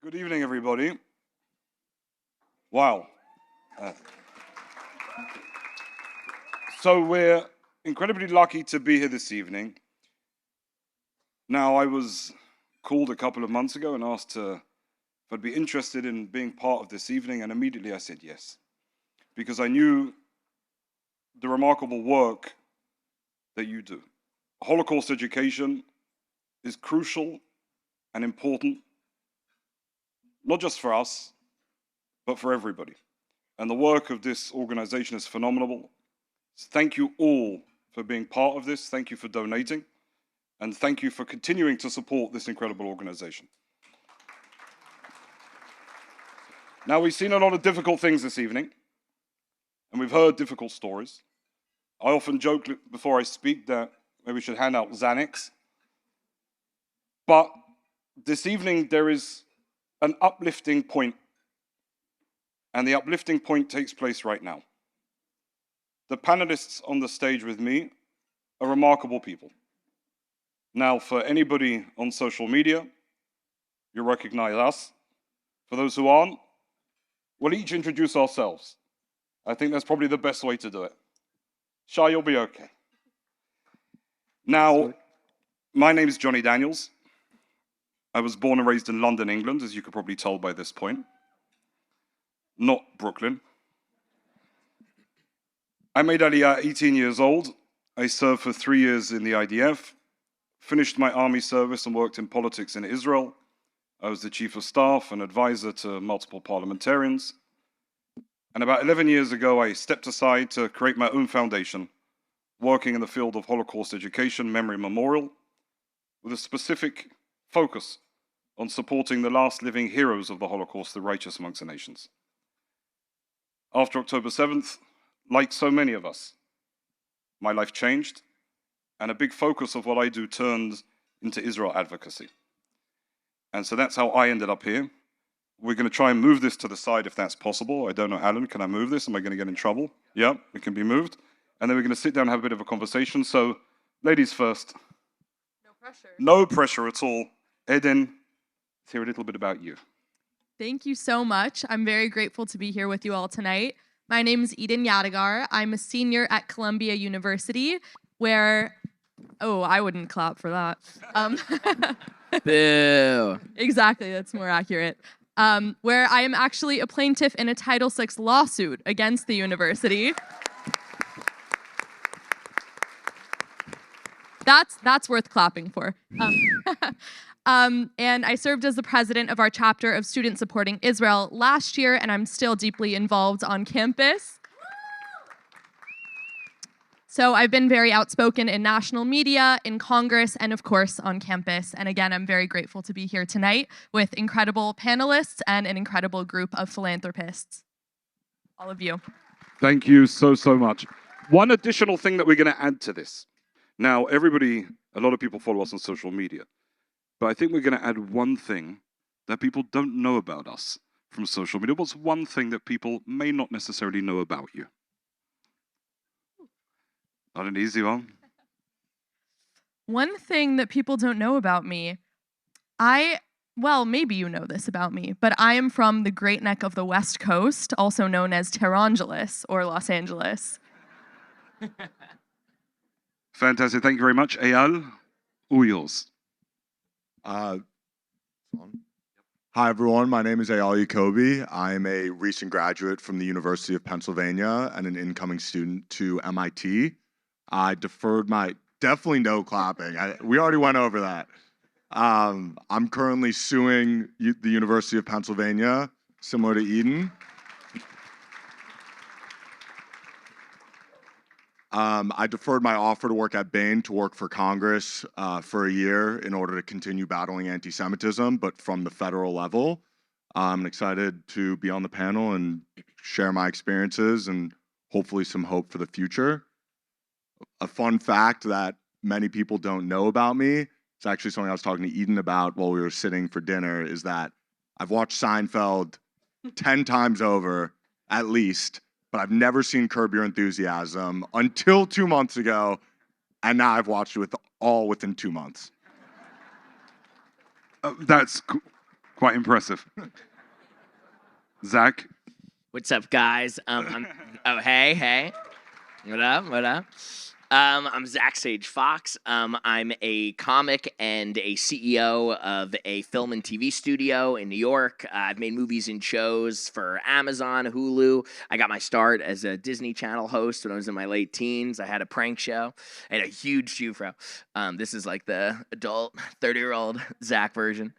Good evening, everybody. Wow. Uh, so we're incredibly lucky to be here this evening. Now, I was called a couple of months ago and asked if I'd be interested in being part of this evening, and immediately I said yes, because I knew the remarkable work that you do. Holocaust education is crucial and important, not just for us, but for everybody. And the work of this organization is phenomenal. Thank you all for being part of this. Thank you for donating. And thank you for continuing to support this incredible organization. Now, we've seen a lot of difficult things this evening, and we've heard difficult stories. I often joke before I speak that maybe we should hand out Xanax. But this evening, there is an uplifting point. And the uplifting point takes place right now. The panelists on the stage with me are remarkable people. Now, for anybody on social media, you recognize us. For those who aren't, we'll each introduce ourselves. I think that's probably the best way to do it. Shai, you'll be okay. Now, my name is Jonny Daniels. I was born and raised in London, England, as you could probably tell by this point. Not Brooklyn. I made Aliyah at 18 years old. I served for 3 years in the IDF, finished my army service and worked in politics in Israel. I was the chief of staff and advisor to multiple parliamentarians. And about 11 years ago, I stepped aside to create my own foundation, working in the field of Holocaust education, memory, memorial, with a specific focus on supporting the last living heroes of the Holocaust, the righteous amongst the nations. After October 7th, like so many of us, my life changed, and a big focus of what I do turned into Israel advocacy. And so that's how I ended up here. We're going to try and move this to the side if that's possible. I don't know, Alan, can I move this? Am I going to get in trouble? Yeah, it can be moved. And then we're going to sit down and have a bit of a conversation. So, ladies first. No pressure. No pressure at all. Eden, let's hear a little bit about you. Thank you so much. I'm very grateful to be here with you all tonight. My name is Yadegar. I'm a senior at Columbia University, where, oh, I wouldn't clap for that. Boo. Exactly, that's more accurate. Where I am actually a plaintiff in a Title VI lawsuit against the university. That's worth clapping for. And I served as the president of our chapter of Students Supporting Israel last year, and I'm still deeply involved on campus. So I've been very outspoken in national media, in Congress, and of course on campus. And again, I'm very grateful to be here tonight with incredible panelists and an incredible group of philanthropists. All of you. Thank you so much. One additional thing that we're going to add to this. Now, everybody, a lot of people follow us on social media. But I think we're going to add one thing that people don't know about us from social media. What's one thing that people may not necessarily know about you? Not an easy one. One thing that people don't know about me, well, maybe you know this about me, but I am from the Great Neck of the West Coast, also known as Tehrangeles or Los Angeles. Fantastic. Thank you very much. Eyal, all yours. Hi, everyone. My name is Eyal Yakoby. I'm a recent graduate from the University of Pennsylvania and an incoming student to MIT. I deferred my, definitely no clapping. We already went over that. I'm currently suing the University of Pennsylvania, similar to Eden. I deferred my offer to work at Bain to work for Congress for a year in order to continue battling anti-Semitism, but from the federal level. I'm excited to be on the panel and share my experiences and hopefully some hope for the future. A fun fact that many people don't know about me, it's actually something I was talking to Eden about while we were sitting for dinner, is that I've watched Seinfeld 10 times over, at least, but I've never seen Curb Your Enthusiasm until 2 months ago, and now I've watched it all within 2 months. That's cool. Quite impressive. Zach? What's up, guys? Hey. What up? I'm Zach Sage Fox. I'm a comic and a CEO of a film and TV studio in New York. I've made movies and shows for Amazon, Hulu. I got my start as a Disney Channel host when I was in my late teens. I had a prank show. I had a huge Jufro. This is like the adult 30-year-old Zach version.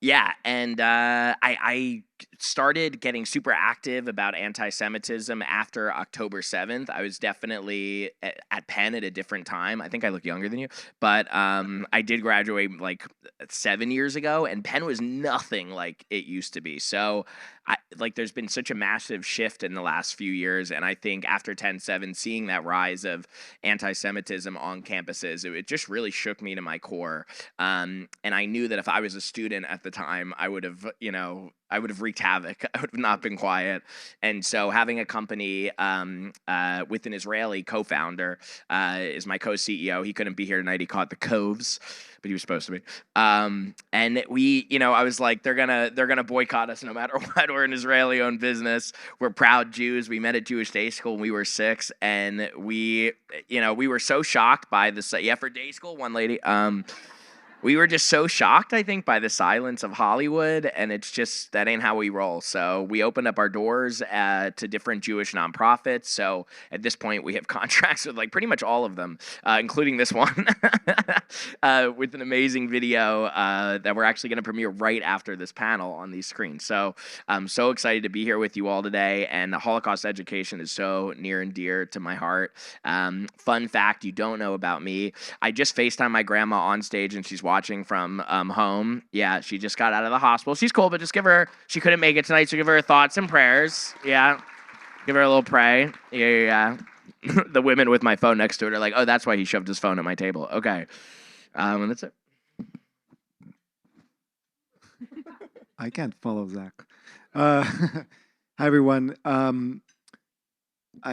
Yeah, and I started getting super active about anti-Semitism after October 7th. I was definitely at Penn at a different time. I think I look younger than you, but I did graduate like 7 years ago, and Penn was nothing like it used to be. So there's been such a massive shift in the last few years, and I think after 10/7, seeing that rise of anti-Semitism on campuses, it just really shook me to my core. And I knew that if I was a student at the time, I would have wreaked havoc. I would have not been quiet. And so having a company with an Israeli co-founder is my co-CEO. He couldn't be here tonight. He caught the coves, but he was supposed to be. And we, I was like, they're gonna boycott us no matter what. We're an Israeli-owned business. We're proud Jews. We met at Jewish day school when we were 6, and we were so shocked by this. Yeah, for day school, one lady. We were just so shocked, I think, by the silence of Hollywood, and it's just, that ain't how we roll. So we opened up our doors to different Jewish nonprofits. So at this point, we have contracts with like pretty much all of them, including this one, with an amazing video that we're actually going to premiere right after this panel on these screens. So I'm so excited to be here with you all today, and Holocaust education is so near and dear to my heart. Fun fact you don't know about me, I just FaceTimed my grandma on stage, and she's watching from home. Yeah, she just got out of the hospital. She's cool, but just she couldn't make it tonight, so give her thoughts and prayers. Yeah, give her a little pray. Yeah. The women with my phone next to it are like, oh, that's why he shoved his phone at my table. Okay, and that's it. I can't follow Zach. Hi, everyone. I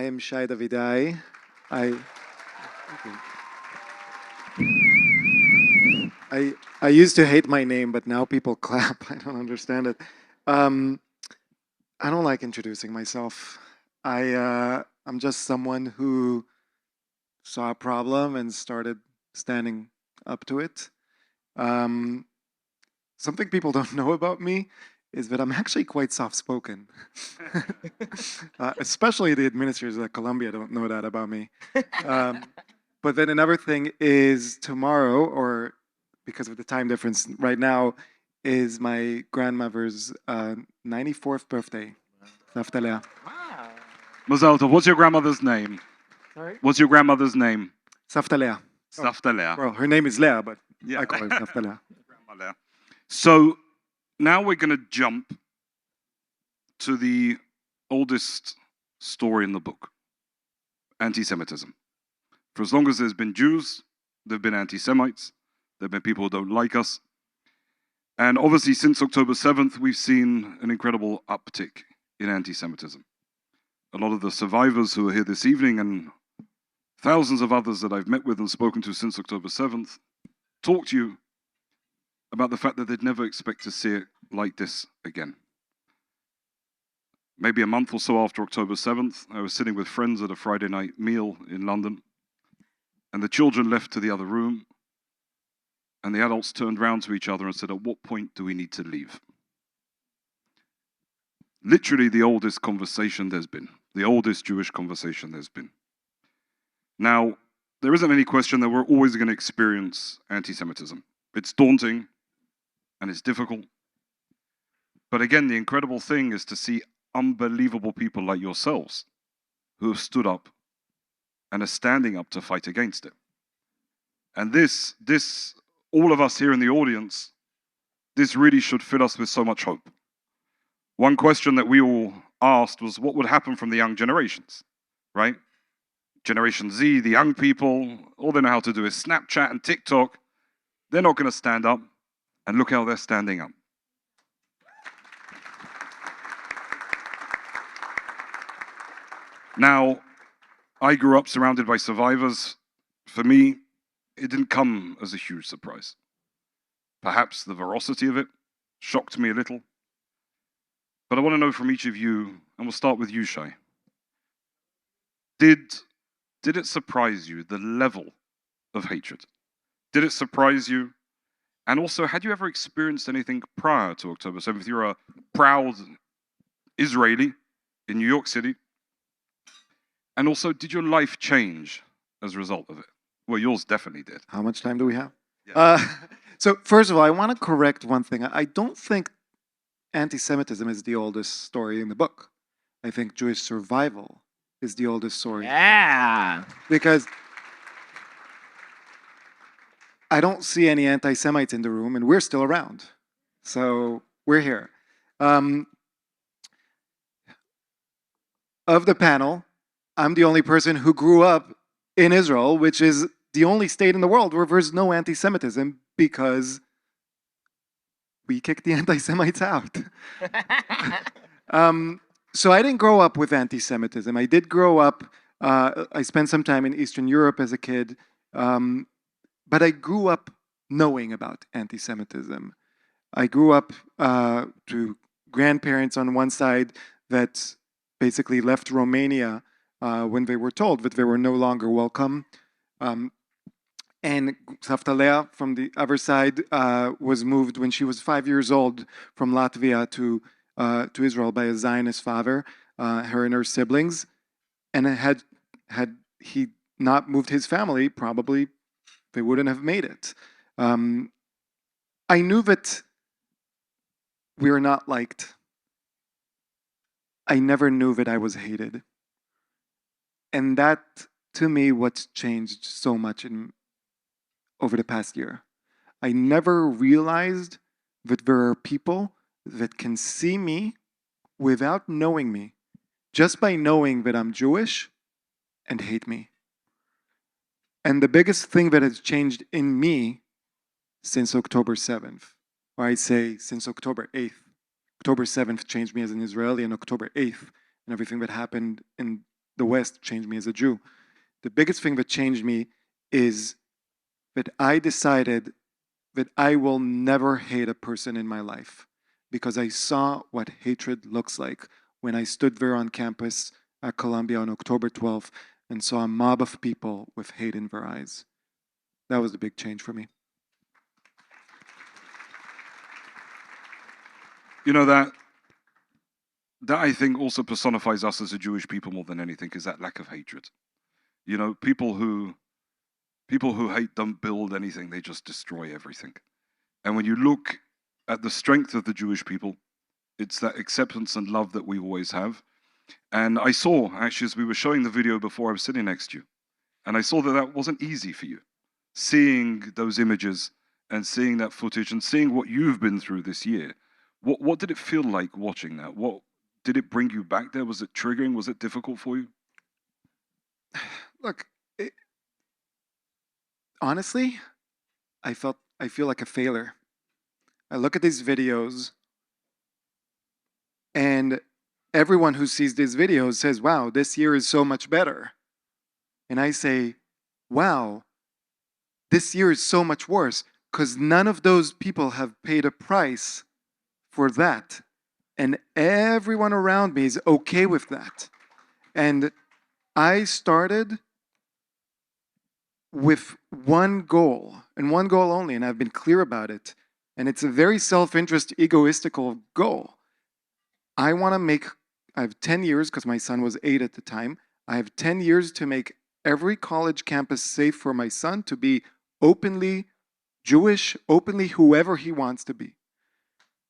am Shai Davidai. I used to hate my name, but now people clap. I don't understand it. I don't like introducing myself. I'm just someone who saw a problem and started standing up to it. Something people don't know about me is that I'm actually quite soft-spoken. Especially the administrators at Columbia don't know that about me. But then another thing is tomorrow, or because of the time difference right now, is my grandmother's 94th birthday. Wow. Mazal tov. What's your grandmother's name? Sorry? What's your grandmother's name? Saftalea. Saftalea. Well, her name is Leah, but Yeah. I call her Saftalea. Grandma Leah. So now we're going to jump to the oldest story in the book, anti-Semitism. For as long as there's been Jews, there have been anti-Semites, there have been people who don't like us. And obviously, since October 7th, we've seen an incredible uptick in anti-Semitism. A lot of the survivors who are here this evening, and thousands of others that I've met with and spoken to since October 7th, talk to you about the fact that they'd never expect to see it like this again. Maybe a month or so after October 7th, I was sitting with friends at a Friday night meal in London, and the children left to the other room, and the adults turned round to each other and said, at what point do we need to leave? Literally the oldest conversation there's been, the oldest Jewish conversation there's been. Now, there isn't any question that we're always going to experience anti-Semitism. It's daunting, and it's difficult. But again, the incredible thing is to see unbelievable people like yourselves who have stood up and are standing up to fight against it. And this, all of us here in the audience, this really should fill us with so much hope. One question that we all asked was what would happen from the young generations, right? Generation Z, the young people, all they know how to do is Snapchat and TikTok. They're not going to stand up, and look how they're standing up. Now, I grew up surrounded by survivors. For me, it didn't come as a huge surprise. perhaps the veracity of it shocked me a little. But I want to know from each of you, and we'll start with you, Shai. Did it surprise you, the level of hatred? Did it surprise you? And also, had you ever experienced anything prior to October 7th? You're a proud Israeli in New York City. And also, did your life change as a result of it? Well, yours definitely did. How much time do we have? Yeah. So first of all, I want to correct one thing. I don't think anti-Semitism is the oldest story in the book. I think Jewish survival is the oldest story. Yeah. Because I don't see any anti-Semites in the room, and we're still around. So we're here. Of the panel, I'm the only person who grew up in Israel, which is the only state in the world where there's no anti-Semitism because we kicked the anti-Semites out. So I didn't grow up with anti-Semitism. I did grow up, I spent some time in Eastern Europe as a kid, but I grew up knowing about anti-Semitism. I grew up to grandparents on one side that basically left Romania when they were told that they were no longer welcome. And Savtalea from the other side was moved when she was 5 years old from Latvia to Israel by a Zionist father, her and her siblings. And had he not moved his family, probably they wouldn't have made it. I knew that we were not liked. I never knew that I was hated. And that, to me, what's changed so much over the past year. I never realized that there are people that can see me without knowing me, just by knowing that I'm Jewish, and hate me. And the biggest thing that has changed in me since October 7th, or I say since October 8th. October 7th changed me as an Israeli, and October 8th and everything that happened in the West changed me as a Jew. The biggest thing that changed me is that I decided that I will never hate a person in my life because I saw what hatred looks like when I stood there on campus at Columbia on October 12th and saw a mob of people with hate in their eyes. That was the big change for me. You know, that I think also personifies us as a Jewish people more than anything, is that lack of hatred. You know, people who hate don't build anything, they just destroy everything. And when you look at the strength of the Jewish people, it's that acceptance and love that we always have. And I saw, actually, as we were showing the video before, I was sitting next to you, and I saw that that wasn't easy for you. Seeing those images and seeing that footage and seeing what you've been through this year, what did it feel like watching that? What did it bring you back there? Was it triggering? Was it difficult for you? Look, honestly, I feel like a failure. I look at these videos, and everyone who sees these videos says, wow, this year is so much better. And I say, wow, this year is so much worse, because none of those people have paid a price for that. And everyone around me is okay with that. And I started with one goal, and one goal only, and I've been clear about it. And it's a very self-interest, egoistical goal. I have 10 years, because my son was 8 at the time. I have 10 years to make every college campus safe for my son to be openly Jewish, openly whoever he wants to be.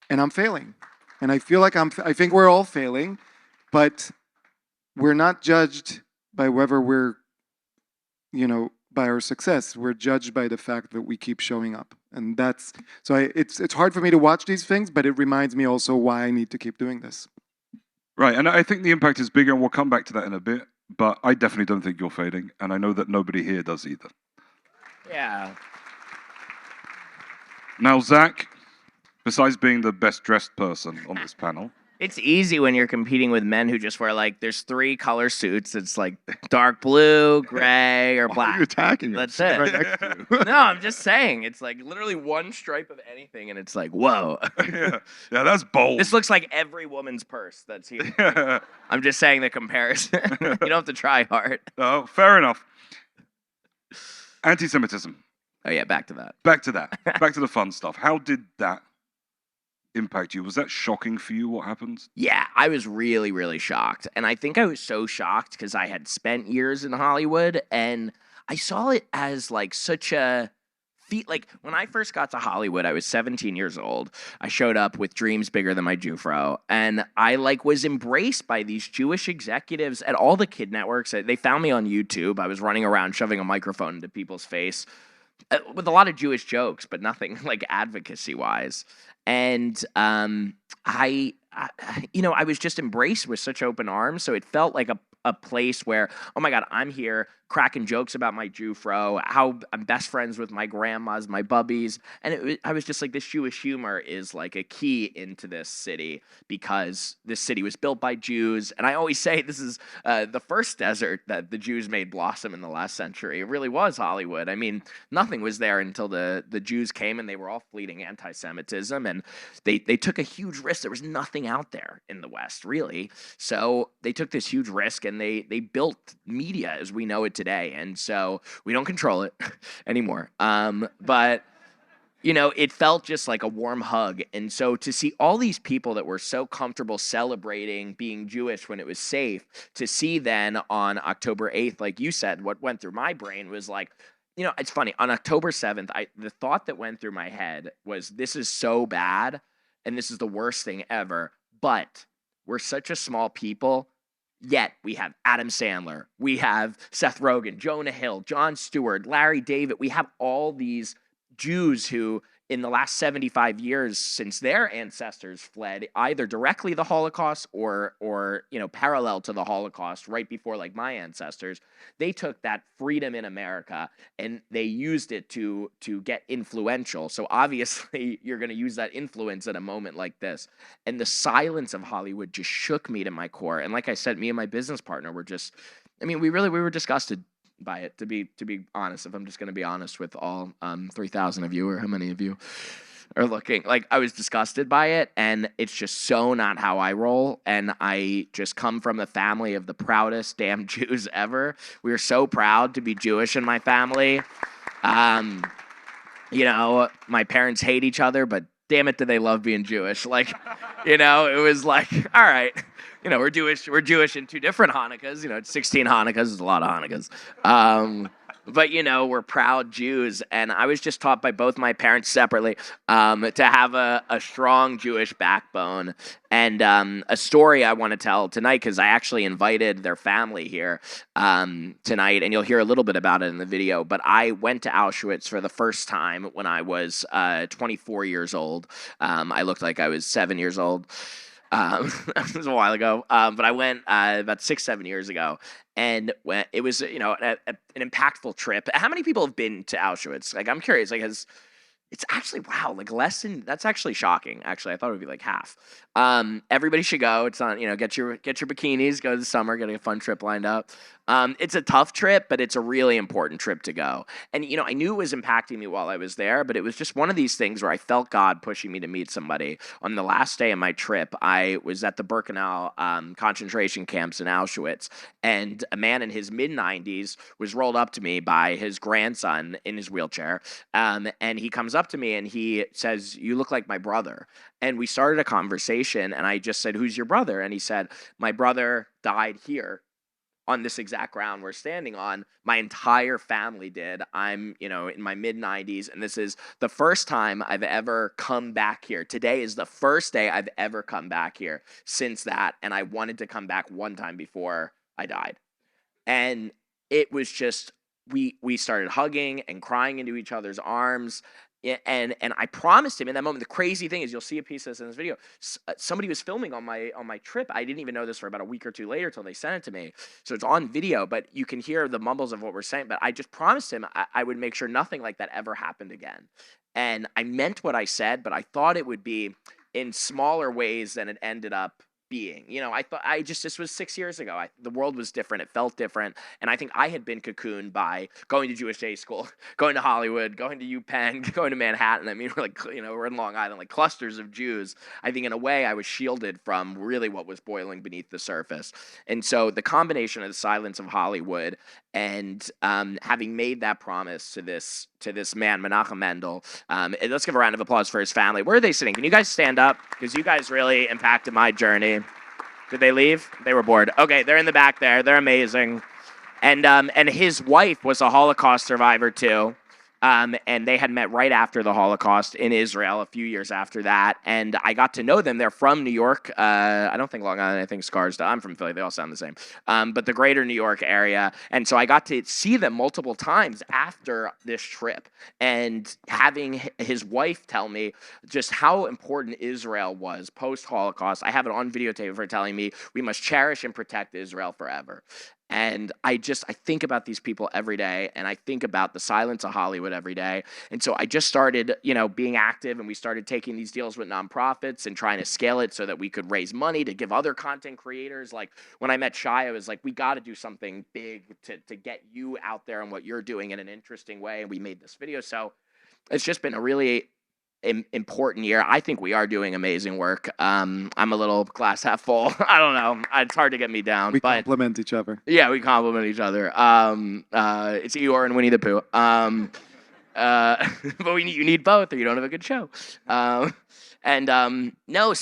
And I'm failing. And I feel like I think we're all failing, but we're not judged by whether we're, by our success. We're judged by the fact that we keep showing up. And it's hard for me to watch these things, but it reminds me also why I need to keep doing this. Right, and I think the impact is bigger, and we'll come back to that in a bit, but I definitely don't think you're fading, and I know that nobody here does either. Yeah. Now, Zach, besides being the best dressed person on this panel, It's easy when you're competing with men who just wear like there's 3 color suits. It's like dark blue, gray, or Why are black. you attacking me? I'm That's sitting it. right next to you. No, I'm just saying. It's like literally one stripe of anything, and it's like, whoa. Yeah, that's bold. This looks like every woman's purse that's here. I'm just saying the comparison. You don't have to try hard. No, fair enough. Anti-Semitism. Oh yeah, back to that. Back to that. Back to the fun stuff. How did that impact you? Was that shocking for you, what happened? Yeah, I was really, really shocked. And I think I was so shocked because I had spent years in Hollywood and I saw it as like such a feat. Like when I first got to Hollywood, I was 17 years old. I showed up with dreams bigger than my Jufro. And I like was embraced by these Jewish executives at all the kid networks. They found me on YouTube. I was running around shoving a microphone into people's face with a lot of Jewish jokes, but nothing like advocacy wise. And I was just embraced with such open arms. So it felt like a place where, oh my God, I'm here cracking jokes about my Jufro, how I'm best friends with my grandmas, my bubbies. And I was just like, this Jewish humor is like a key into this city because this city was built by Jews. And I always say this is the first desert that the Jews made blossom in the last century. It really was Hollywood. I mean, nothing was there until the Jews came and they were all fleeting anti-Semitism. And they took a huge risk. There was nothing out there in the West, really. So they took this huge risk and they built media as we know it today. And so we don't control it anymore. But it felt just like a warm hug. And so to see all these people that were so comfortable celebrating being Jewish when it was safe, to see then on October 8th, like you said, what went through my brain was like, it's funny. On October 7th, the thought that went through my head was, this is so bad and this is the worst thing ever. But we're such a small people. Yet we have Adam Sandler, we have Seth Rogen, Jonah Hill, Jon Stewart, Larry David. We have all these Jews who, in the last 75 years since their ancestors fled either directly the Holocaust or parallel to the Holocaust right before like my ancestors, they took that freedom in America and they used it to get influential. So obviously you're going to use that influence at a moment like this. And the silence of Hollywood just shook me to my core. And like I said, me and my business partner were just, we were disgusted by it, to be honest. If I'm just going to be honest with all 3,000 of you, or how many of you are looking, like, I was disgusted by it, and it's just so not how I roll. And I just come from a family of the proudest damn Jews ever. We are so proud to be Jewish in my family. My parents hate each other, but damn it, do they love being Jewish? Like, it was like, all right. We're Jewish in 2 different Hanukkahs. It's 16 Hanukkahs. There's a lot of Hanukkahs. But we're proud Jews. And I was just taught by both my parents separately to have a strong Jewish backbone. And a story I want to tell tonight, because I actually invited their family here tonight, and you'll hear a little bit about it in the video. But I went to Auschwitz for the first time when I was 24 years old. I looked like I was 7 years old. It was a while ago, but I went about 6-7 years ago, and when it was an impactful trip. How many people have been to Auschwitz? Like, I'm curious. Like, it's actually, wow, like less than, that's actually shocking. Actually, I thought it would be like half. Everybody should go. It's on, get your bikinis, go to the summer, get a fun trip lined up. It's a tough trip, but it's a really important trip to go. And, I knew it was impacting me while I was there, but it was just one of these things where I felt God pushing me to meet somebody. On the last day of my trip, I was at the Birkenau concentration camps in Auschwitz, and a man in his mid-90s was rolled up to me by his grandson in his wheelchair, and he comes up to me and he says, "You look like my brother." And we started a conversation, and I just said, "Who's your brother?" And he said, "My brother died here on this exact ground we're standing on. My entire family did. I'm, in my mid-90s, and this is the first time I've ever come back here. Today is the first day I've ever come back here since that, and I wanted to come back one time before I died." And it was just, we started hugging and crying into each other's arms. And I promised him in that moment. The crazy thing is, you'll see a piece of this in this video. Somebody was filming on my trip. I didn't even know this for about a week or two later till they sent it to me. So it's on video, but you can hear the mumbles of what we're saying. But I just promised him I would make sure nothing like that ever happened again. And I meant what I said, but I thought it would be in smaller ways than it ended up being. You know, I thought this was 6 years ago. The world was different. It felt different. And I think I had been cocooned by going to Jewish day school, going to Hollywood, going to UPenn, going to Manhattan. I mean, we're in Long Island, like clusters of Jews. I think in a way I was shielded from really what was boiling beneath the surface. And so the combination of the silence of Hollywood and having made that promise to this man, Menachem Mendel, let's give a round of applause for his family. Where are they sitting? Can you guys stand up? Because you guys really impacted my journey. Did they leave? They were bored. Okay, they're in the back there. They're amazing. And his wife was a Holocaust survivor too. And they had met right after the Holocaust in Israel, a few years after that. And I got to know them. They're from New York. I don't think Long Island, I think Scarsdale. I'm from Philly. They all sound the same. But the greater New York area. And so I got to see them multiple times after this trip. And having his wife tell me just how important Israel was post-Holocaust. I have it on videotape of her telling me we must cherish and protect Israel forever. And I think about these people every day, and I think about the silence of Hollywood every day. And so I just started, being active, and we started taking these deals with nonprofits and trying to scale it so that we could raise money to give other content creators. Like when I met Shai, I was like, we got to do something big to get you out there and what you're doing in an interesting way. And we made this video. So it's just been a really important year. I think we are doing amazing work. I'm a little glass half full. I don't know. It's hard to get me down. We compliment each other. Yeah, we compliment each other. It's Eeyore and Winnie the Pooh. But you need both, or you don't have a good show. So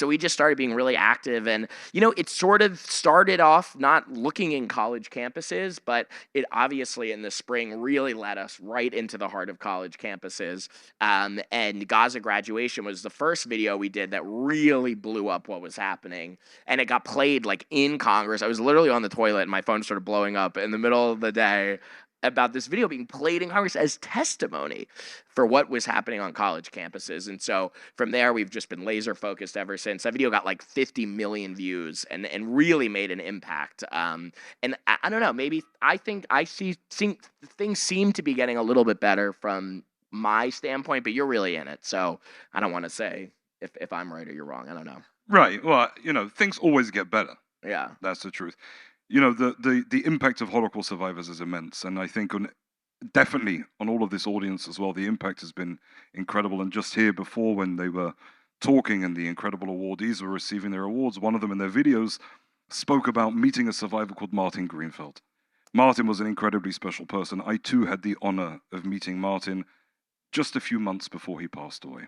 we just started being really active, and it sort of started off not looking in college campuses, but it obviously in the spring really led us right into the heart of college campuses. And Gaza graduation was the first video we did that really blew up what was happening, and it got played like in Congress. I was literally on the toilet, and my phone started blowing up in the middle of the day about this video being played in Congress as testimony for what was happening on college campuses. And so from there, we've just been laser focused ever since. That video got like 50 million views and really made an impact. And I don't know, maybe I think things seem to be getting a little bit better from my standpoint, but you're really in it. So I don't want to say if I'm right or you're wrong. I don't know. Right. Well, things always get better. Yeah. That's the truth. The impact of Holocaust survivors is immense, and I think definitely on all of this audience as well, the impact has been incredible. And just here before, when they were talking and the incredible awardees were receiving their awards, one of them in their videos spoke about meeting a survivor called Martin Greenfeld. Martin was an incredibly special person. I too had the honor of meeting Martin just a few months before he passed away.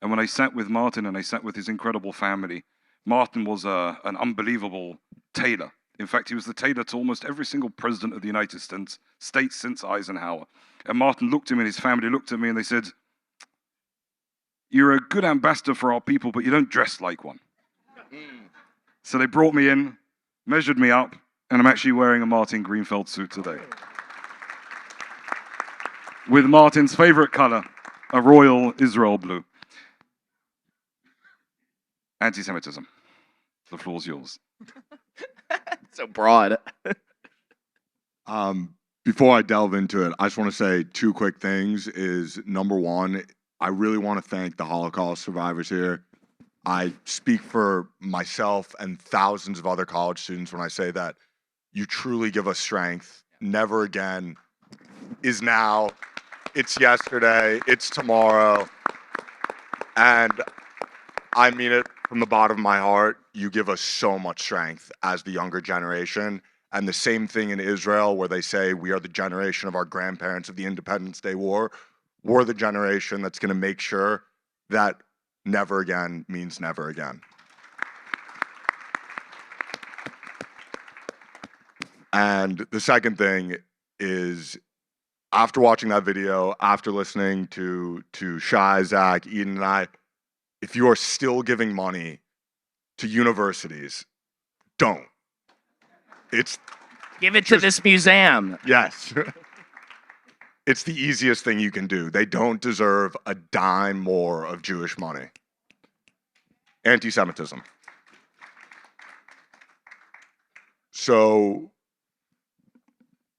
And when I sat with Martin and I sat with his incredible family, Martin was an unbelievable tailor. In fact, he was the tailor to almost every single president of the United States since Eisenhower. And Martin looked at me and his family looked at me and they said, "You're a good ambassador for our people, but you don't dress like one." So they brought me in, measured me up, and I'm actually wearing a Martin Greenfeld suit today. With Martin's favorite color, a royal Israel blue. Anti-Semitism. The floor's yours. So broad. Before I delve into it, I just want to say two quick things. Number one, I really want to thank the Holocaust survivors here. I speak for myself and thousands of other college students when I say that you truly give us strength. Never again is now. It's yesterday. It's tomorrow. And I mean it from the bottom of my heart. You give us so much strength as the younger generation. And the same thing in Israel, where they say we are the generation of our grandparents of the Independence Day War. We're the generation that's going to make sure that never again means never again. And the second thing is, after watching that video, after listening to Shai, Zach, Eden, and I, if you are still giving money to universities, don't. Give it to this museum. Yes. It's the easiest thing you can do. They don't deserve a dime more of Jewish money. Anti-Semitism. So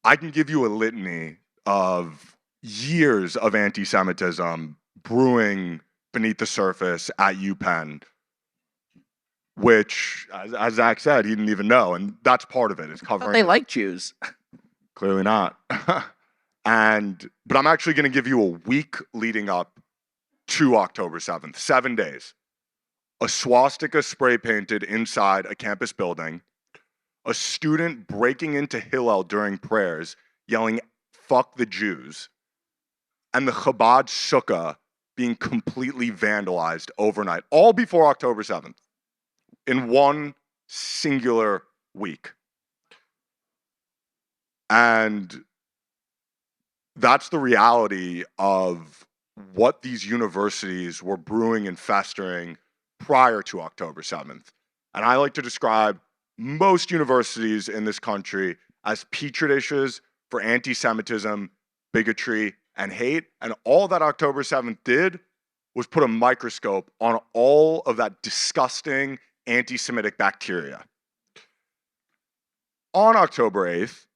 I can give you a litany of years of anti-Semitism brewing beneath the surface at UPenn, which, as Zach said, he didn't even know, and that's part of it. Is But covering. they like Jews. Clearly not. But I'm actually going to give you a week leading up to October 7th, 7 days. A swastika spray painted inside a campus building, a student breaking into Hillel during prayers, yelling, "Fuck the Jews," and the Chabad sukkah being completely vandalized overnight, all before October 7th, in one singular week. And that's the reality of what these universities were brewing and festering prior to October 7th. And I like to describe most universities in this country as petri dishes for anti-Semitism, bigotry, and hate. And all that October 7th did was put a microscope on all of that disgusting anti-Semitic bacteria. On October 8th,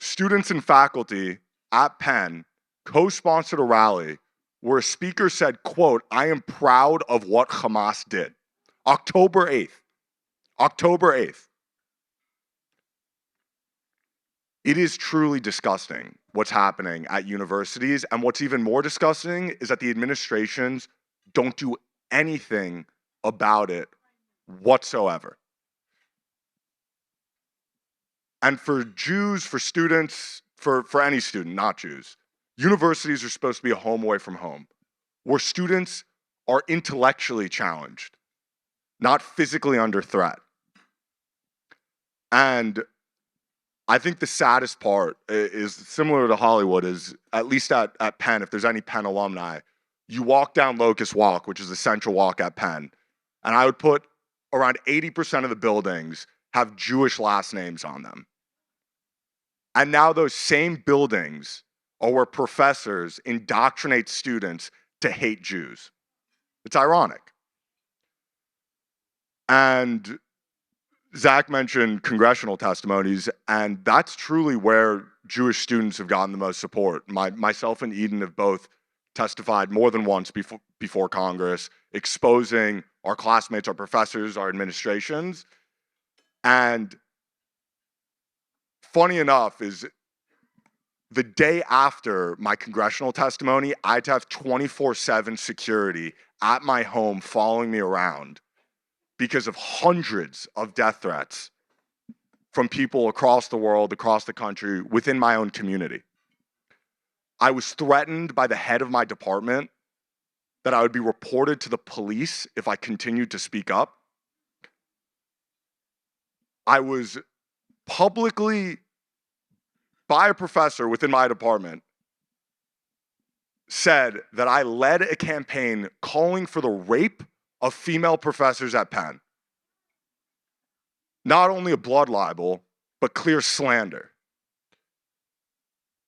students and faculty at Penn co-sponsored a rally where a speaker said, quote, "I am proud of what Hamas did." October 8th. October 8th. It is truly disgusting what's happening at universities, and what's even more disgusting is that the administrations don't do anything about it whatsoever. And for Jews, for students, for any student, not Jews, universities are supposed to be a home away from home, where students are intellectually challenged, not physically under threat. And I think the saddest part is similar to Hollywood, is at least at Penn, if there's any Penn alumni, you walk down Locust Walk, which is the central walk at Penn, and I would put around 80% of the buildings have Jewish last names on them. And now those same buildings are where professors indoctrinate students to hate Jews. It's ironic. And Zach mentioned congressional testimonies, and that's truly where Jewish students have gotten the most support. Myself and Eden have both testified more than once before Congress, exposing our classmates, our professors, our administrations. And funny enough is the day after my congressional testimony, I had to have 24/7 security at my home following me around because of hundreds of death threats from people across the world, across the country, within my own community. I was threatened by the head of my department that I would be reported to the police if I continued to speak up. I was publicly, by a professor within my department, said that I led a campaign calling for the rape of female professors at Penn. Not only a blood libel, but clear slander.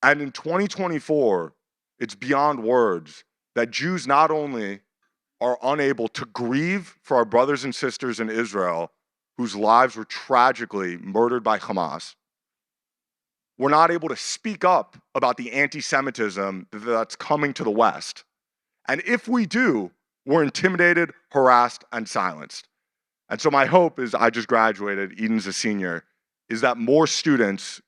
And in 2024, it's beyond words that Jews not only are unable to grieve for our brothers and sisters in Israel whose lives were tragically murdered by Hamas, we're not able to speak up about the anti-Semitism that's coming to the West. And if we do, we're intimidated, harassed, and silenced. And so my hope is, I just graduated, Eden's a senior, is that more students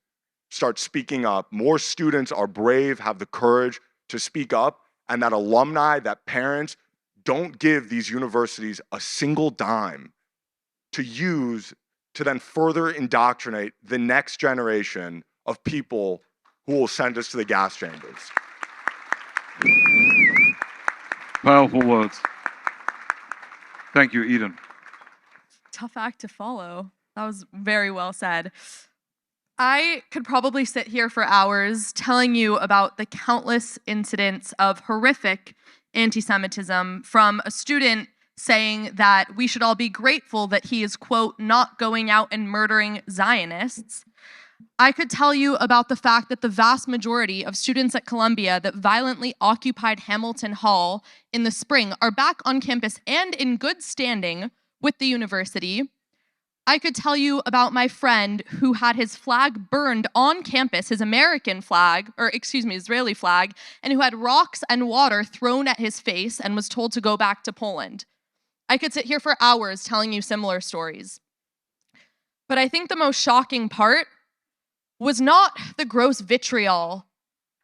start speaking up, more students are brave, have the courage to speak up, and that alumni, that parents don't give these universities a single dime to use to then further indoctrinate the next generation of people who will send us to the gas chambers. Powerful words. Thank you, Eden. Tough act to follow. That was very well said. I could probably sit here for hours telling you about the countless incidents of horrific anti-Semitism, from a student saying that we should all be grateful that he is, quote, not going out and murdering Zionists. I could tell you about the fact that the vast majority of students at Columbia that violently occupied Hamilton Hall in the spring are back on campus and in good standing with the university. I could tell you about my friend who had his flag burned on campus, his American flag, or excuse me, Israeli flag, and who had rocks and water thrown at his face and was told to go back to Poland. I could sit here for hours telling you similar stories. But I think the most shocking part was not the gross vitriol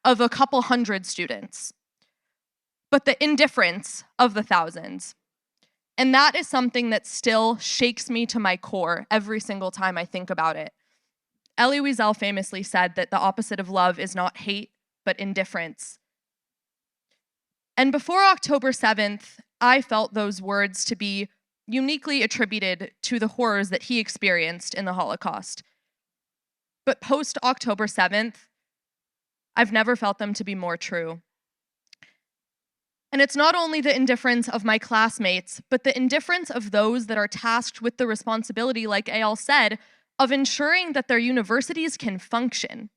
of a couple hundred students, but the indifference of the thousands. And that is something that still shakes me to my core every single time I think about it. Elie Wiesel famously said that the opposite of love is not hate, but indifference. And before October 7th, I felt those words to be uniquely attributed to the horrors that he experienced in the Holocaust. But post October 7th, I've never felt them to be more true. And it's not only the indifference of my classmates, but the indifference of those that are tasked with the responsibility, like Eyal said, of ensuring that their universities can function.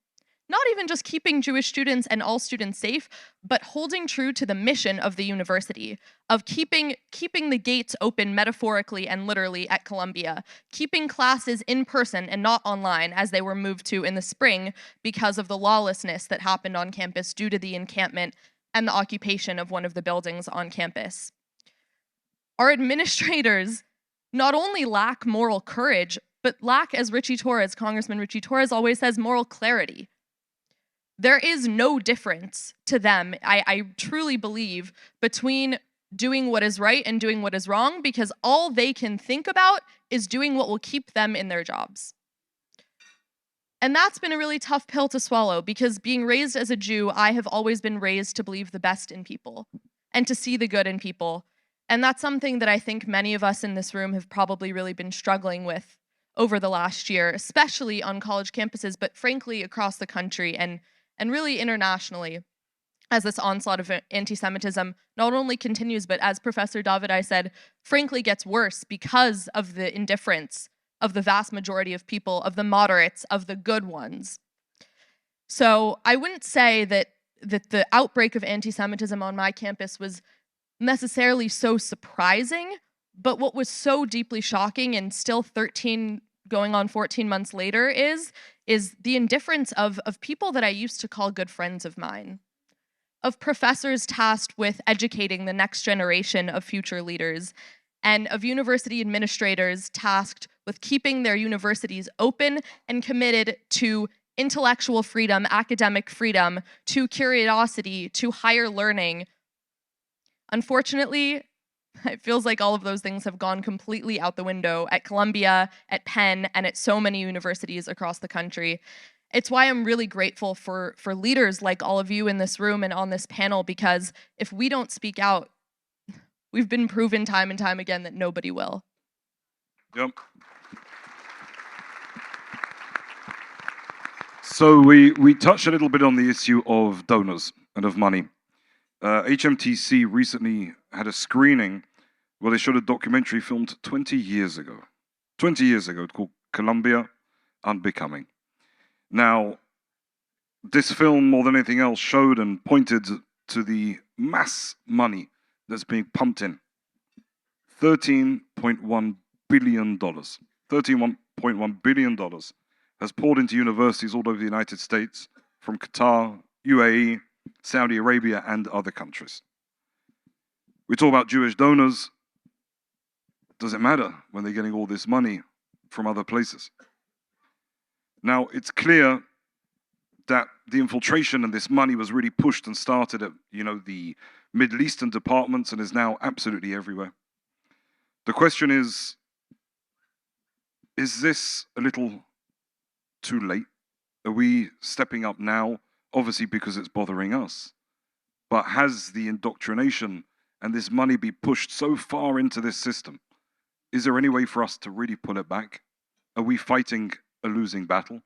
Not even just keeping Jewish students and all students safe, but holding true to the mission of the university, of keeping the gates open metaphorically and literally at Columbia, keeping classes in person and not online as they were moved to in the spring because of the lawlessness that happened on campus due to the encampment and the occupation of one of the buildings on campus. Our administrators not only lack moral courage, but lack, as Congressman Richie Torres always says, moral clarity. There is no difference to them, I truly believe, between doing what is right and doing what is wrong, because all they can think about is doing what will keep them in their jobs. And that's been a really tough pill to swallow, because being raised as a Jew, I have always been raised to believe the best in people and to see the good in people. And that's something that I think many of us in this room have probably really been struggling with over the last year, especially on college campuses, but frankly across the country and really internationally, as this onslaught of anti-Semitism not only continues, but as Professor Davidai said, frankly gets worse because of the indifference of the vast majority of people, of the moderates, of the good ones. So I wouldn't say that the outbreak of anti-Semitism on my campus was necessarily so surprising, but what was so deeply shocking and still 13 going on 14 months later is the indifference of people that I used to call good friends of mine, of professors tasked with educating the next generation of future leaders, and of university administrators tasked with keeping their universities open and committed to intellectual freedom, academic freedom, to curiosity, to higher learning. Unfortunately, it feels like all of those things have gone completely out the window at Columbia, at Penn, and at so many universities across the country. It's why I'm really grateful for leaders like all of you in this room and on this panel, because if we don't speak out, we've been proven time and time again that nobody will. Yep. So we touched a little bit on the issue of donors and of money. HMTC recently had a screening where they showed a documentary filmed 20 years ago. 20 years ago, it's called Columbia Unbecoming. Now, this film, more than anything else, showed and pointed to the mass money that's being pumped in. $13.1 billion. $13.1 billion has poured into universities all over the United States, from Qatar, UAE, Saudi Arabia, and other countries. We talk about Jewish donors. Does it matter when they're getting all this money from other places? Now, it's clear that the infiltration and this money was really pushed and started at, the Middle Eastern departments and is now absolutely everywhere. The question is this a little too late? Are we stepping up now? Obviously because it's bothering us. But has the indoctrination and this money be pushed so far into this system? Is there any way for us to really pull it back? Are we fighting a losing battle?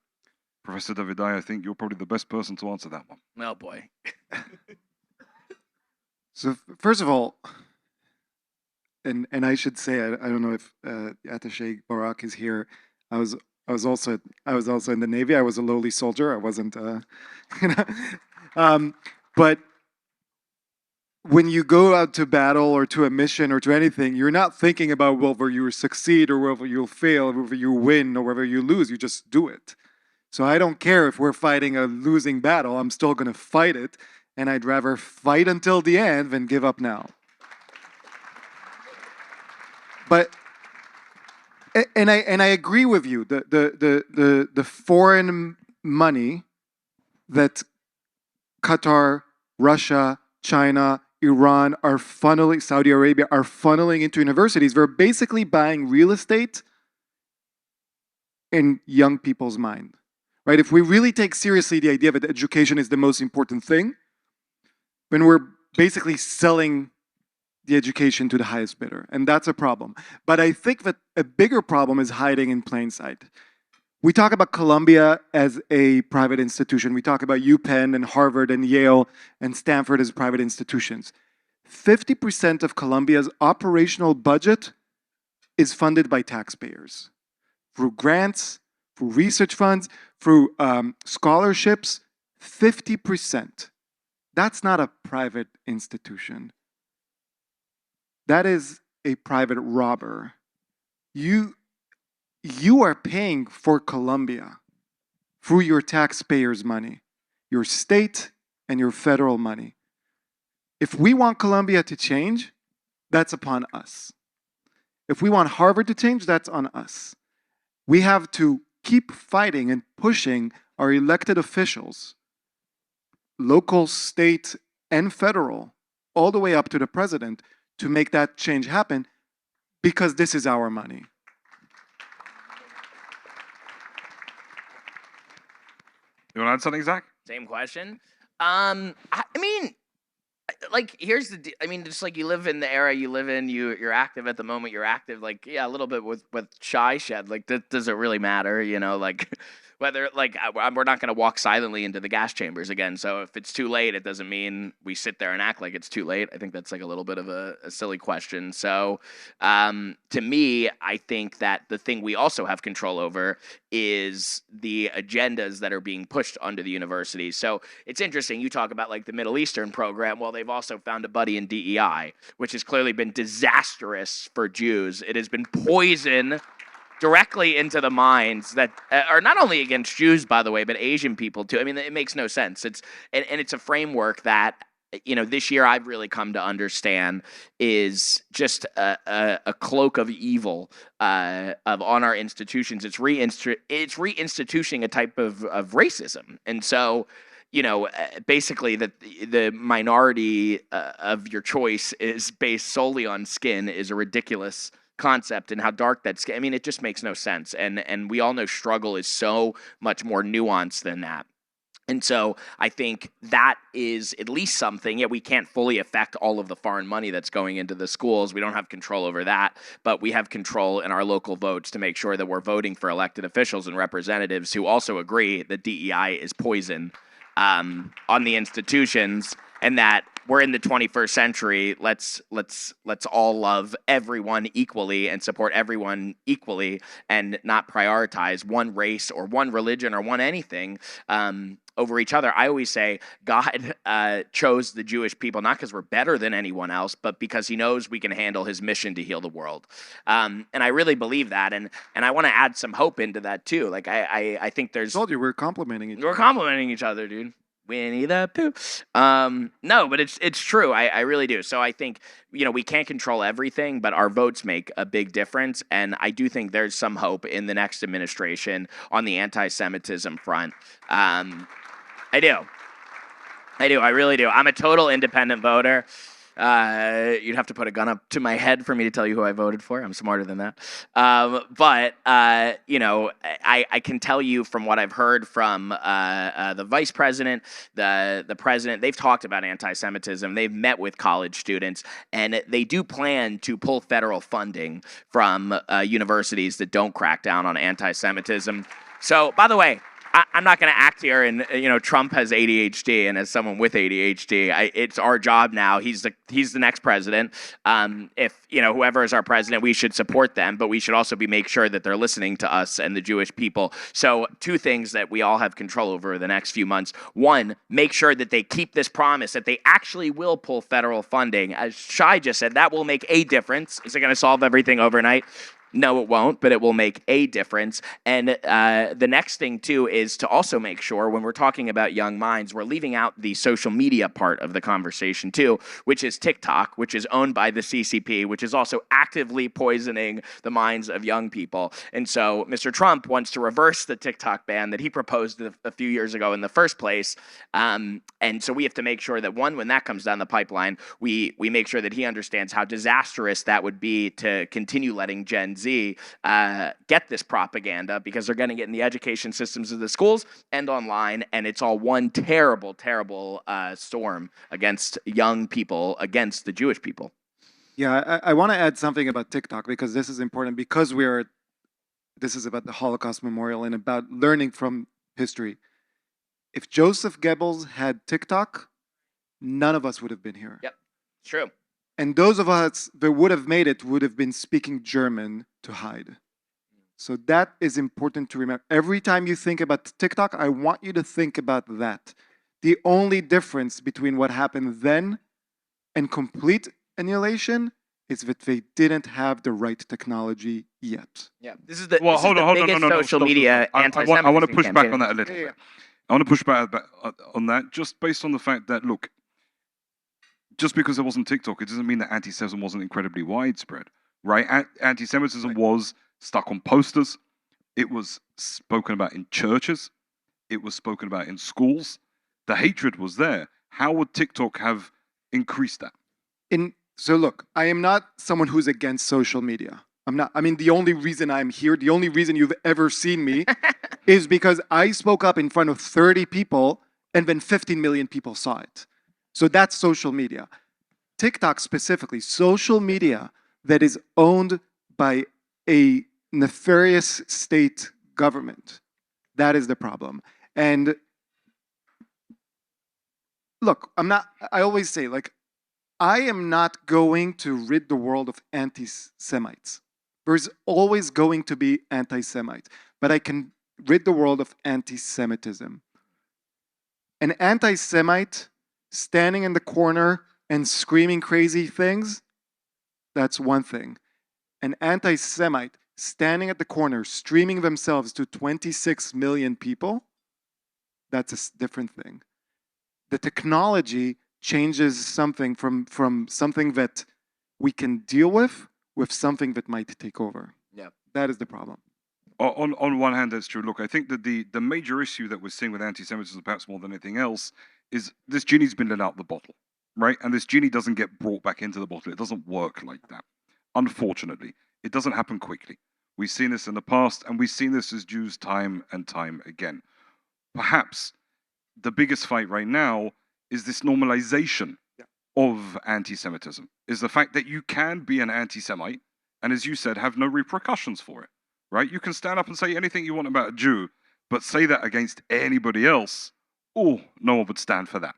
Professor Davidai, I think you're probably the best person to answer that one. Oh boy. So first of all, and I should say, I don't know if Attaché Barak is here. I was also in the Navy. I was a lowly soldier. I wasn't, but when you go out to battle or to a mission or to anything, you're not thinking about whether you succeed or whether you'll fail, or whether you win or whether you lose. You just do it. So I don't care if we're fighting a losing battle. I'm still going to fight it, and I'd rather fight until the end than give up now. But and I agree with you. The foreign money that Qatar, Russia, China, Iran are funneling, Saudi Arabia are funneling into universities. They're basically buying real estate in young people's mind, right? If we really take seriously the idea that education is the most important thing, then we're basically selling the education to the highest bidder, and that's a problem. But I think that a bigger problem is hiding in plain sight. We talk about Columbia as a private institution. We talk about UPenn and Harvard and Yale and Stanford as private institutions. 50% of Columbia's operational budget is funded by taxpayers through grants, through research funds, through scholarships. 50%. That's not a private institution. That is a private robber. You are paying for Columbia through your taxpayers' money, your state and your federal money. If we want Columbia to change, that's upon us. If we want Harvard to change, that's on us. We have to keep fighting and pushing our elected officials, local, state, and federal, all the way up to the president, to make that change happen, because this is our money. You want to add something, Zach? Same question. I mean, like, here's the I mean, just like you live in the era you live in, you're active at the moment you're active. Like, yeah, a little bit with Shai shed. Like, does it really matter? You know, like whether like we're not going to walk silently into the gas chambers again. So if it's too late, it doesn't mean we sit there and act like it's too late. I think that's like a little bit of a silly question. So to me, I think that the thing we also have control over is the agendas that are being pushed onto the universities. So it's interesting. You talk about like the Middle Eastern program. Well, they've also found a buddy in DEI, which has clearly been disastrous for Jews. It has been poison directly into the minds that are not only against Jews, by the way, but Asian people too. I mean, it makes no sense. It's a framework that, you know, this year I've really come to understand is just a cloak of evil on our institutions. It's reinstituting a type of racism, and so, you know, basically that the minority of your choice is based solely on skin is a ridiculous concept, and how dark that's, I mean, it just makes no sense. And we all know struggle is so much more nuanced than that. And so I think that is at least something. Yeah, we can't fully affect all of the foreign money that's going into the schools. We don't have control over that, but we have control in our local votes to make sure that we're voting for elected officials and representatives who also agree that DEI is poison on the institutions, and that we're in the 21st century. Let's all love everyone equally and support everyone equally, and not prioritize one race or one religion or one anything over each other. I always say God chose the Jewish people not because we're better than anyone else, but because he knows we can handle his mission to heal the world. And I really believe that. And I want to add some hope into that too. Like I think there's... I told you we're complimenting each other. We're complimenting each other, dude. Winnie the Pooh. No, but it's true. I really do. So I think, you know, we can't control everything, but our votes make a big difference. And I do think there's some hope in the next administration on the anti-Semitism front. I do. I really do. I'm a total independent voter. You'd have to put a gun up to my head for me to tell you who I voted for. I'm smarter than that. But you know, I can tell you from what I've heard from the vice president, the president, they've talked about anti-Semitism. They've met with college students, and they do plan to pull federal funding from universities that don't crack down on anti-Semitism. So, by the way, I'm not going to act here, and you know, Trump has ADHD, and as someone with ADHD, it's our job now. He's the next president. If you know, whoever is our president, we should support them, but we should also make sure that they're listening to us and the Jewish people. So, two things that we all have control over the next few months: one, make sure that they keep this promise that they actually will pull federal funding. As Shai just said, that will make a difference. Is it going to solve everything overnight? No, it won't, but it will make a difference. And the next thing, too, is to also make sure when we're talking about young minds, we're leaving out the social media part of the conversation, too, which is TikTok, which is owned by the CCP, which is also actively poisoning the minds of young people. And so Mr. Trump wants to reverse the TikTok ban that he proposed a few years ago in the first place. And so we have to make sure that, one, when that comes down the pipeline, we make sure that he understands how disastrous that would be to continue letting Gen Z get this propaganda, because they're getting it in the education systems of the schools and online, and it's all one terrible, terrible storm against young people, against the Jewish people. Yeah, I want to add something about TikTok because this is important because this is about the Holocaust Memorial and about learning from history. If Joseph Goebbels had TikTok, none of us would have been here. Yep, it's true. And those of us that would have made it would have been speaking German to hide. So that is important to remember. Every time you think about TikTok, I want you to think about that. The only difference between what happened then and complete annihilation is that they didn't have the right technology yet. Yeah, this is the Well, this hold is on, the hold on, biggest no, social stop, media stop. I anti-Semitism want to push back campaign. on that a little Yeah. bit. I want to push back on that just based on the fact that, look, just because there wasn't TikTok, it doesn't mean that anti-Semitism wasn't incredibly widespread, right? Anti-Semitism was stuck on posters. It was spoken about in churches. It was spoken about in schools. The hatred was there. How would TikTok have increased that? So look, I am not someone who's against social media. I'm not. I mean, the only reason I'm here, the only reason you've ever seen me is because I spoke up in front of 30 people and then 15 million people saw it. So that's social media. TikTok specifically, social media that is owned by a nefarious state government. That is the problem. And look, I always say, like, I am not going to rid the world of anti-Semites. There's always going to be anti-Semites, but I can rid the world of anti-Semitism. An anti-Semite standing in the corner and screaming crazy things, that's one thing. An anti-Semite standing at the corner, streaming themselves to 26 million people, that's a different thing. The technology changes something from something that we can deal with something that might take over. Yeah. That is the problem. On one hand, that's true. Look, I think that the major issue that we're seeing with anti-Semitism, perhaps more than anything else, is this genie's been let out the bottle, right? And this genie doesn't get brought back into the bottle. It doesn't work like that. Unfortunately, it doesn't happen quickly. We've seen this in the past, and we've seen this as Jews time and time again. Perhaps the biggest fight right now is this normalization of anti-Semitism, is the fact that you can be an anti-Semite and, as you said, have no repercussions for it, right? You can stand up and say anything you want about a Jew, but say that against anybody else, no one would stand for that,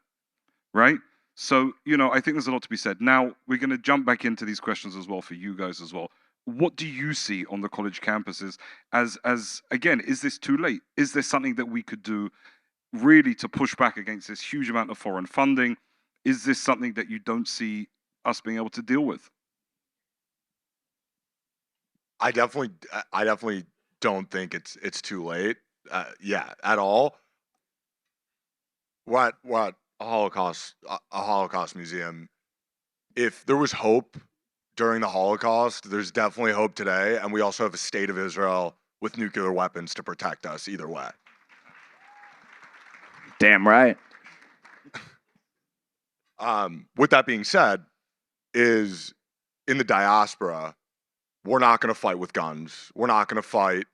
right? So, I think there's a lot to be said. Now, we're going to jump back into these questions as well for you guys as well. What do you see on the college campuses as again, is this too late? Is there something that we could do really to push back against this huge amount of foreign funding? Is this something that you don't see us being able to deal with? I definitely don't think it's too late. At all. What a Holocaust museum. If there was hope during the Holocaust, there's definitely hope today, and we also have a state of Israel with nuclear weapons to protect us either way. Damn right. With that being said, is in the diaspora, we're not going to fight with guns. We're not going to fight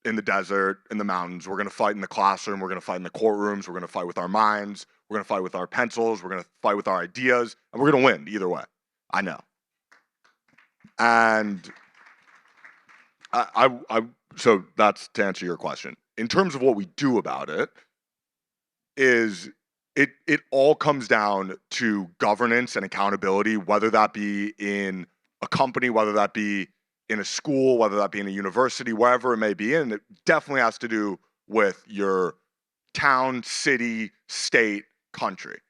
in the desert, in the mountains. We're going to fight in the classroom. We're going to fight in the courtrooms. We're going to fight with our minds. We're going to fight with our pencils. We're going to fight with our ideas, and we're going to win either way. I know. And so that's to answer your question. In terms of what we do about it, is it all comes down to governance and accountability, whether that be in a company, whether that be in a school, whether that be in a university, wherever it may be. And it definitely has to do with your town, city, state, country.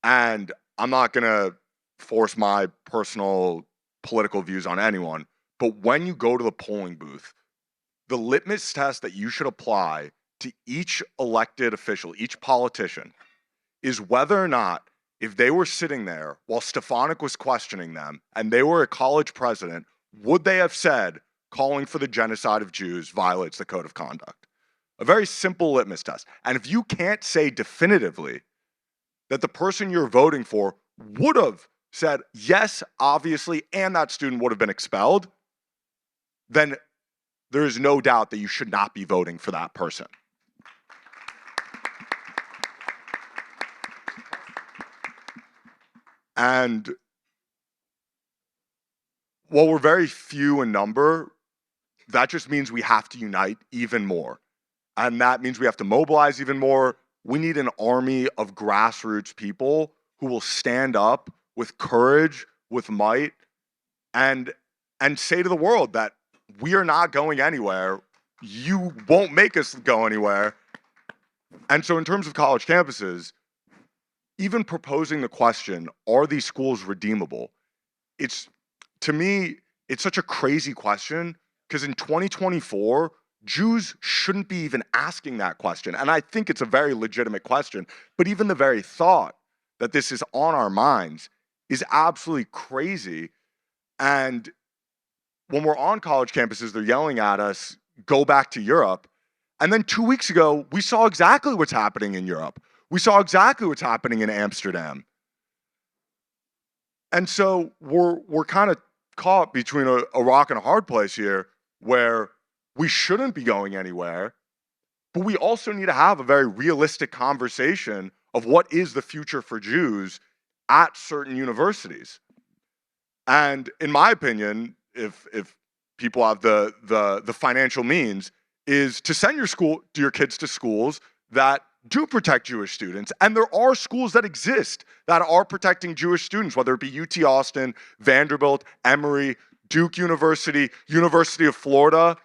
And I'm not going to force my personal political views on anyone, But when you go to the polling booth, the litmus test that you should apply to each elected official, each politician, is whether or not, if they were sitting there while Stefanik was questioning them and they were a college president, would they have said calling for the genocide of Jews violates the code of conduct? A very simple litmus test. And if you can't say definitively that the person you're voting for would have said yes, obviously, and that student would have been expelled, then there is no doubt that you should not be voting for that person. And while we're very few in number, that just means we have to unite even more. And that means we have to mobilize even more. We need an army of grassroots people who will stand up with courage, with might, and say to the world that we are not going anywhere. You won't make us go anywhere. And so in terms of college campuses, even proposing the question, are these schools redeemable? To me, it's such a crazy question because in 2024, Jews shouldn't be even asking that question. And I think it's a very legitimate question, but even the very thought that this is on our minds is absolutely crazy. And when we're on college campuses, they're yelling at us, go back to Europe. And then 2 weeks ago, we saw exactly what's happening in Europe. We saw exactly what's happening in Amsterdam. And so we're kind of caught between a rock and a hard place here where we shouldn't be going anywhere, but we also need to have a very realistic conversation of what is the future for Jews at certain universities. And in my opinion, if people have the financial means, is to send your kids to schools that do protect Jewish students. And there are schools that exist that are protecting Jewish students, whether it be UT Austin, Vanderbilt, Emory, Duke University, University of Florida.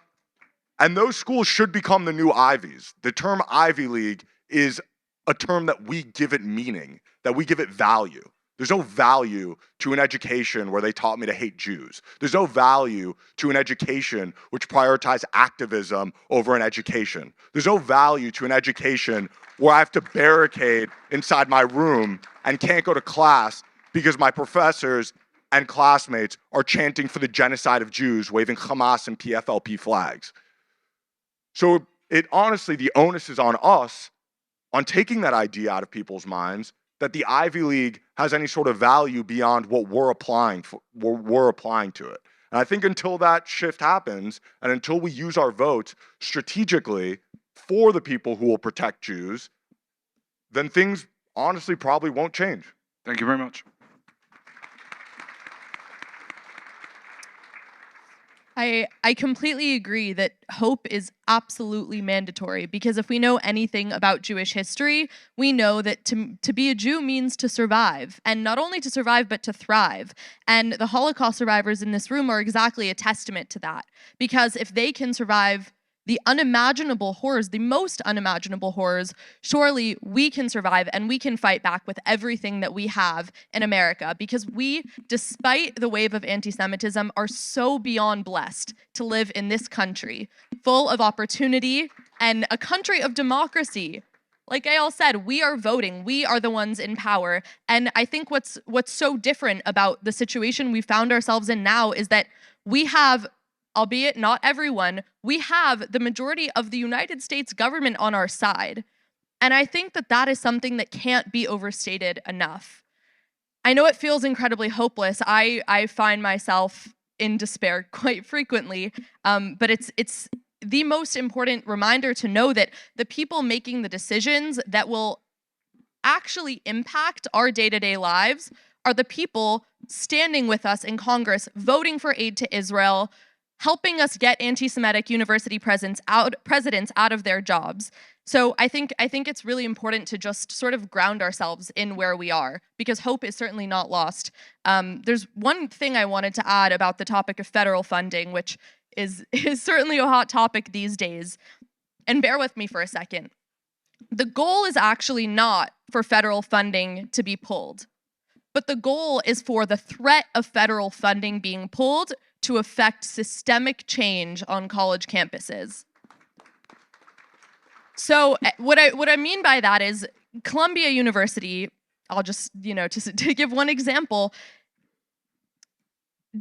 And those schools should become the new Ivies. The term Ivy League is a term that we give it meaning, that we give it value. There's no value to an education where they taught me to hate Jews. There's no value to an education which prioritized activism over an education. There's no value to an education where I have to barricade inside my room and can't go to class because my professors and classmates are chanting for the genocide of Jews, waving Hamas and PFLP flags. So it honestly, the onus is on us on taking that idea out of people's minds that the Ivy League has any sort of value beyond what we're applying to it. And I think until that shift happens, and until we use our votes strategically for the people who will protect Jews, then things honestly probably won't change. Thank you very much. I completely agree that hope is absolutely mandatory, because if we know anything about Jewish history, we know that to be a Jew means to survive, and not only to survive, but to thrive. And the Holocaust survivors in this room are exactly a testament to that, because if they can survive the unimaginable horrors, the most unimaginable horrors, surely we can survive and we can fight back with everything that we have in America, because we, despite the wave of anti-Semitism, are so beyond blessed to live in this country, full of opportunity and a country of democracy. Like Eyal said, we are voting. We are the ones in power. And I think what's so different about the situation we found ourselves in now is that we have, albeit not everyone, we have the majority of the United States government on our side. And I think that that is something that can't be overstated enough. I know it feels incredibly hopeless. I find myself in despair quite frequently, but it's the most important reminder to know that the people making the decisions that will actually impact our day-to-day lives are the people standing with us in Congress, voting for aid to Israel, helping us get anti-Semitic university presidents out of their jobs. So I think it's really important to just sort of ground ourselves in where we are, because hope is certainly not lost. There's one thing I wanted to add about the topic of federal funding, which is certainly a hot topic these days. And bear with me for a second. The goal is actually not for federal funding to be pulled, but the goal is for the threat of federal funding being pulled to affect systemic change on college campuses. So what I mean by that is Columbia University, I'll just, to give one example,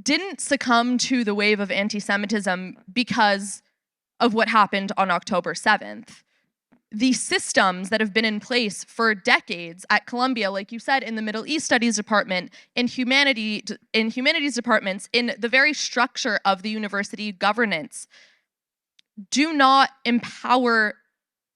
didn't succumb to the wave of anti-Semitism because of what happened on October 7th. The systems that have been in place for decades at Columbia, like you said, in the Middle East Studies Department, in humanities departments, in the very structure of the university governance, do not empower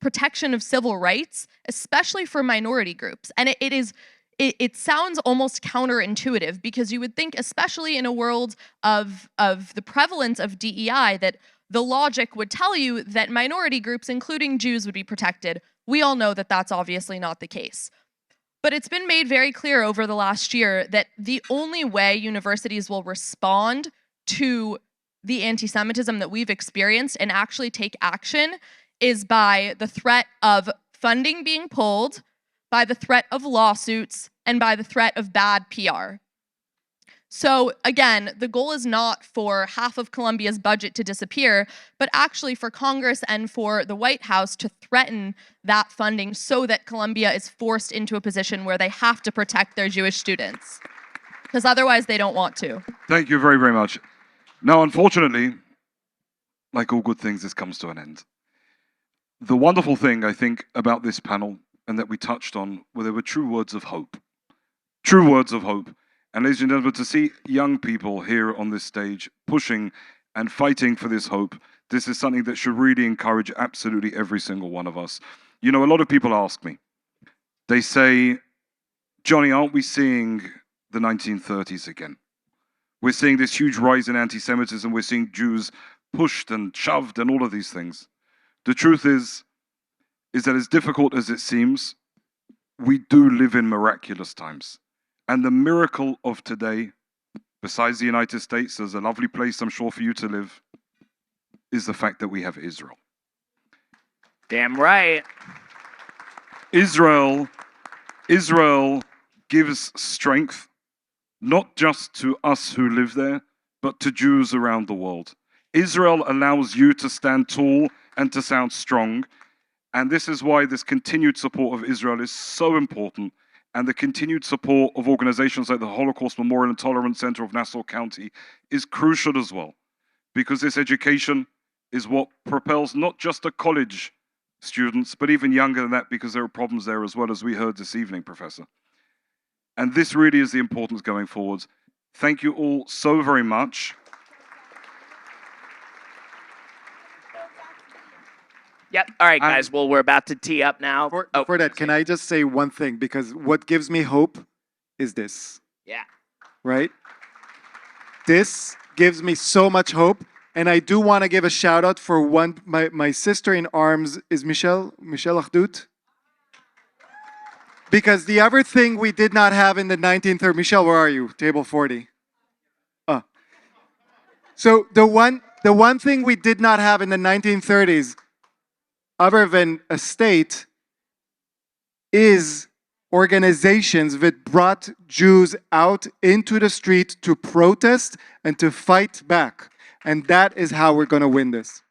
protection of civil rights, especially for minority groups. And it sounds almost counterintuitive, because you would think, especially in a world of the prevalence of DEI, that the logic would tell you that minority groups, including Jews, would be protected. We all know that that's obviously not the case. But it's been made very clear over the last year that the only way universities will respond to the anti-Semitism that we've experienced and actually take action is by the threat of funding being pulled, by the threat of lawsuits, and by the threat of bad PR. So again, the goal is not for half of Columbia's budget to disappear, but actually for Congress and for the White House to threaten that funding so that Columbia is forced into a position where they have to protect their Jewish students, because otherwise they don't want to. Thank you very, very much. Now, unfortunately, like all good things, this comes to an end. The wonderful thing, I think, about this panel, and that we touched on, were there were true words of hope. True words of hope. And ladies and gentlemen, to see young people here on this stage pushing and fighting for this hope, this is something that should really encourage absolutely every single one of us. A lot of people ask me, they say, Jonny, aren't we seeing the 1930s again? We're seeing this huge rise in anti-Semitism. We're seeing Jews pushed and shoved and all of these things. The truth is that as difficult as it seems, we do live in miraculous times. And the miracle of today, besides the United States, there's a lovely place, I'm sure, for you to live, is the fact that we have Israel. Damn right. Israel gives strength, not just to us who live there, but to Jews around the world. Israel allows you to stand tall and to sound strong. And this is why this continued support of Israel is so important. And the continued support of organizations like the Holocaust Memorial and Tolerance Center of Nassau County is crucial as well. Because this education is what propels not just the college students, but even younger than that, because there are problems there as well, as we heard this evening, Professor. And this really is the importance going forward. Thank you all so very much. Yep. All right, guys. Well, we're about to tee up now. For that, can I just say one thing? Because what gives me hope is this. Yeah. Right? This gives me so much hope. And I do want to give a shout out for one. My sister in arms is Michelle Achdut. Because the other thing we did not have in the 1930s, Michelle, where are you? Table 40. So the one thing we did not have in the 1930s, other than a state, is organizations that brought Jews out into the street to protest and to fight back. And that is how we're going to win this.